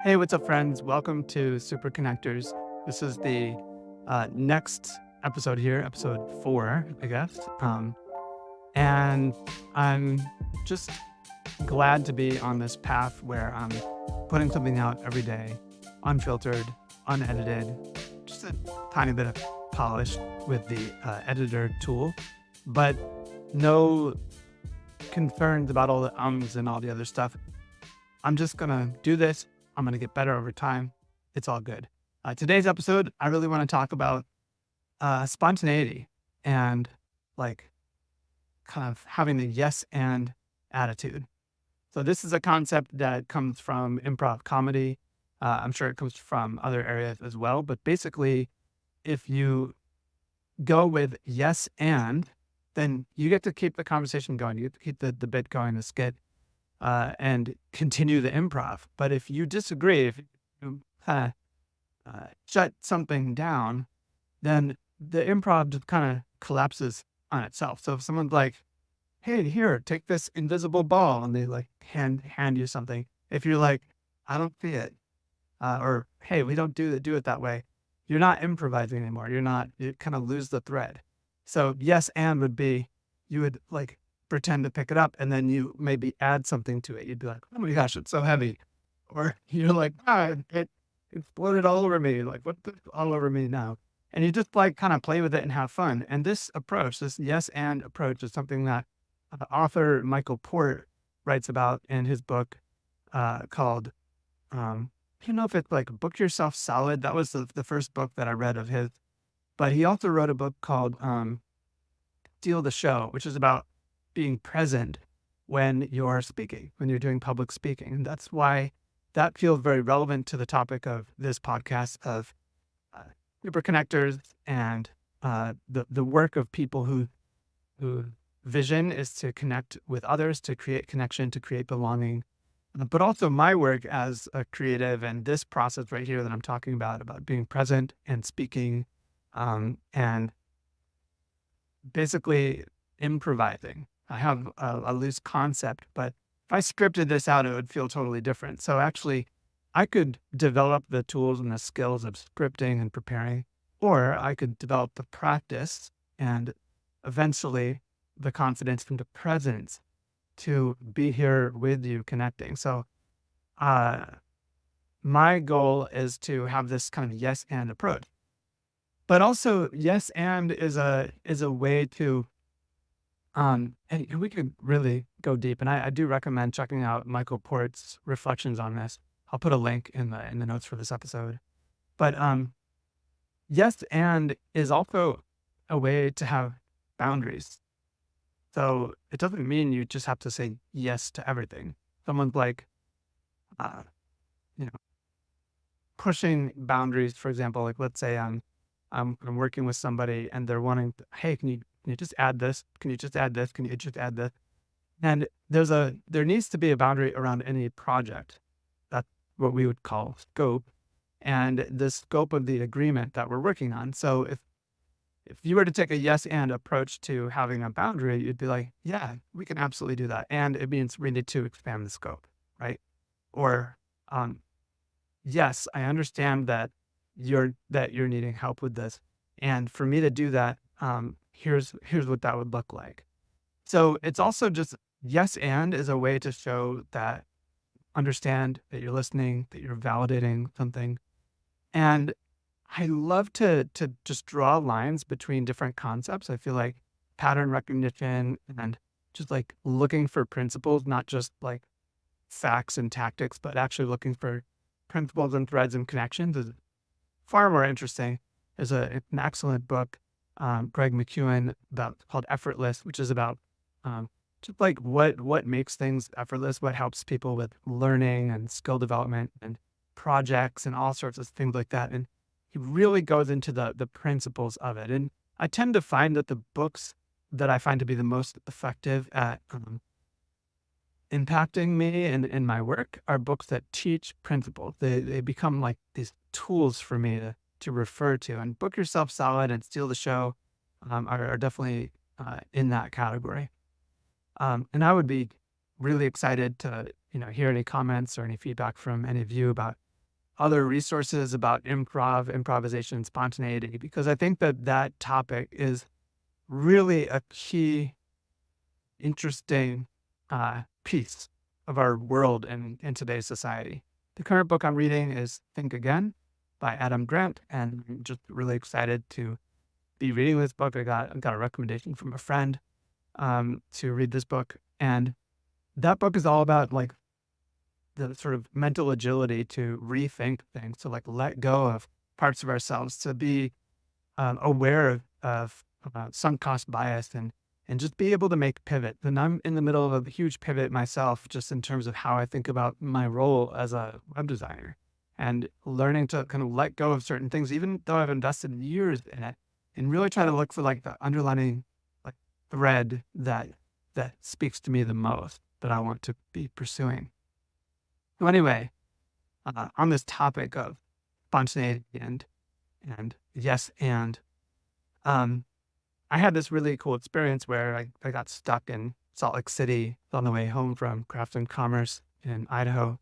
Hey, what's up, friends? Welcome to Super Connectors. This is the next episode here, episode 4, I guess. And I'm just glad to be on this path where I'm putting something out every day, unfiltered, unedited, just a tiny bit of polish with the editor tool, but no concerns about all the ums and all the other stuff. I'm just going to do this. I'm going to get better over time. It's all good. Today's episode, I really want to talk about spontaneity and like kind of having the yes and attitude. So, this is a concept that comes from improv comedy. I'm sure it comes from other areas as well. But basically, if you go with yes and, then you get to keep the conversation going. You get to keep the bit going, the skit, and continue the improv. But if you disagree, if you shut something down, then the improv just kind of collapses on itself. So if someone's like, "Hey, here, take this invisible ball," and they like hand you something, if you're like, "I don't see it," or "Hey, we don't do it that way," you're not improvising anymore. You kind of lose the thread. So yes, and would be you would like pretend to pick it up and then you maybe add something to it. You'd be like, "Oh my gosh, it's so heavy," or you're like, it exploded all over me. Like, what the all over me now? And you just like kind of play with it and have fun. And this approach, this yes and approach, is something that author Michael Port writes about in his book called I don't know if it's like Book Yourself Solid. That was the first book that I read of his. But he also wrote a book called Steal the Show, which is about being present when you're speaking, when you're doing public speaking. And that's why that feels very relevant to the topic of this podcast of uh, super connectors and the work of people who vision is to connect with others, to create connection, to create belonging, but also my work as a creative and this process right here that I'm talking about being present and speaking, and basically improvising. I have a loose concept, but if I scripted this out, it would feel totally different. So actually, I could develop the tools and the skills of scripting and preparing, or I could develop the practice and eventually the confidence and the presence to be here with you connecting. So, uh, my goal is to have this kind of yes and approach, but also yes and is a way to and we could really go deep. And I do recommend checking out Michael Port's reflections on this. I'll put a link in the notes for this episode. But yes and is also a way to have boundaries. So it doesn't mean you just have to say yes to everything. Someone's like, uh, you know, pushing boundaries. For example, like let's say I'm working with somebody and they're wanting, hey, can you just add this? Can you just add this? Can you just add this? And there needs to be a boundary around any project. That's what we would call scope, and the scope of the agreement that we're working on. So if you were to take a yes and approach to having a boundary, you'd be like, yeah, we can absolutely do that. And it means we need to expand the scope, right? Or, um, yes, I understand that you're needing help with this. And for me to do that, here's what that would look like. So it's also just yes and is a way to show that understand that you're listening, that you're validating something. And I love to just draw lines between different concepts. I feel like pattern recognition and just like looking for principles, not just like facts and tactics, but actually looking for principles and threads and connections is far more interesting. There's an excellent book, Greg McEwen, about called Effortless, which is about just like what makes things effortless, what helps people with learning and skill development and projects and all sorts of things like that. And he really goes into the principles of it. And I tend to find that the books that I find to be the most effective at impacting me and my work are books that teach principles. They become like these tools for me to refer to. And Book Yourself Solid and Steal the Show are definitely in that category. And I would be really excited to hear any comments or any feedback from any of you about other resources about improv, improvisation, spontaneity, because I think that that topic is really a key, interesting piece of our world in today's society. The current book I'm reading is Think Again by Adam Grant, and I'm just really excited to be reading this book. I got a recommendation from a friend to read this book, and that book is all about like the sort of mental agility to rethink things, to like let go of parts of ourselves, to be aware of sunk cost bias and just be able to make pivots. And I'm in the middle of a huge pivot myself, just in terms of how I think about my role as a web designer and learning to kind of let go of certain things, even though I've invested years in it, and really try to look for like the underlining like thread that speaks to me the most that I want to be pursuing. So anyway, on this topic of spontaneity and yes, and I had this really cool experience where I got stuck in Salt Lake City on the way home from Craft and Commerce in Idaho.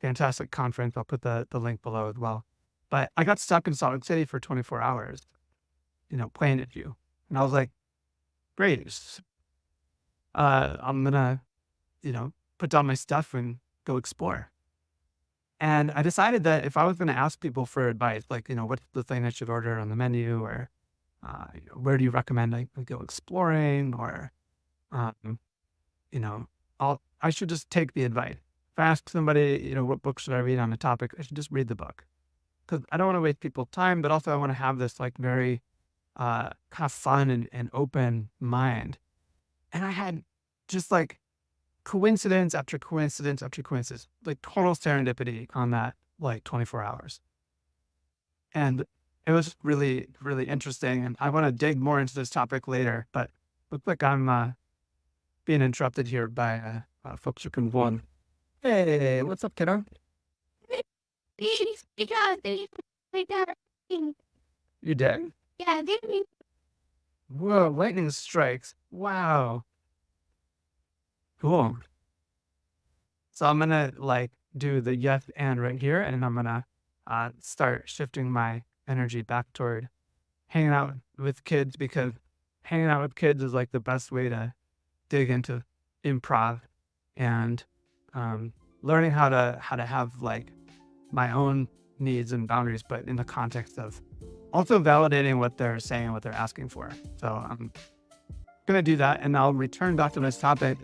Fantastic conference. I'll put the link below as well. But I got stuck in Salt Lake City for 24 hours, playing at you. And I was like, great. I'm gonna, put down my stuff and go explore. And I decided that if I was going to ask people for advice, like, what's the thing I should order on the menu, or where do you recommend I go exploring, or, um, I should just take the advice. If I ask somebody, what book should I read on a topic, I should just read the book. Because I don't want to waste people's time, but also I want to have this like very kind of fun and open mind. And I had just like coincidence after coincidence after coincidence, like total serendipity on that like 24 hours. And it was really, really interesting. And I want to dig more into this topic later, but looks like I'm being interrupted here by folks who can one. Hey, what's up, kiddo? You did? Yeah, Whoa, lightning strikes. Wow. Cool. So I'm gonna like do the yes and right here, and I'm gonna start shifting my energy back toward hanging out with kids, because hanging out with kids is like the best way to dig into improv and learning how to have like my own needs and boundaries, but in the context of also validating what they're saying and what they're asking for. So I'm gonna do that, and I'll return back to this topic.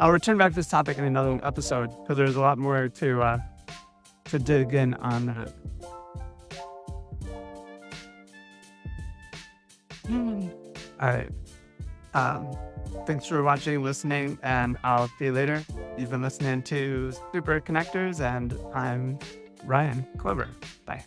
I'll return back to this topic in another episode, because there's a lot more to dig in on that. All right. Thanks for watching, listening, and I'll see you later. You've been listening to Super Connectors, and I'm Ryan Clover. Bye.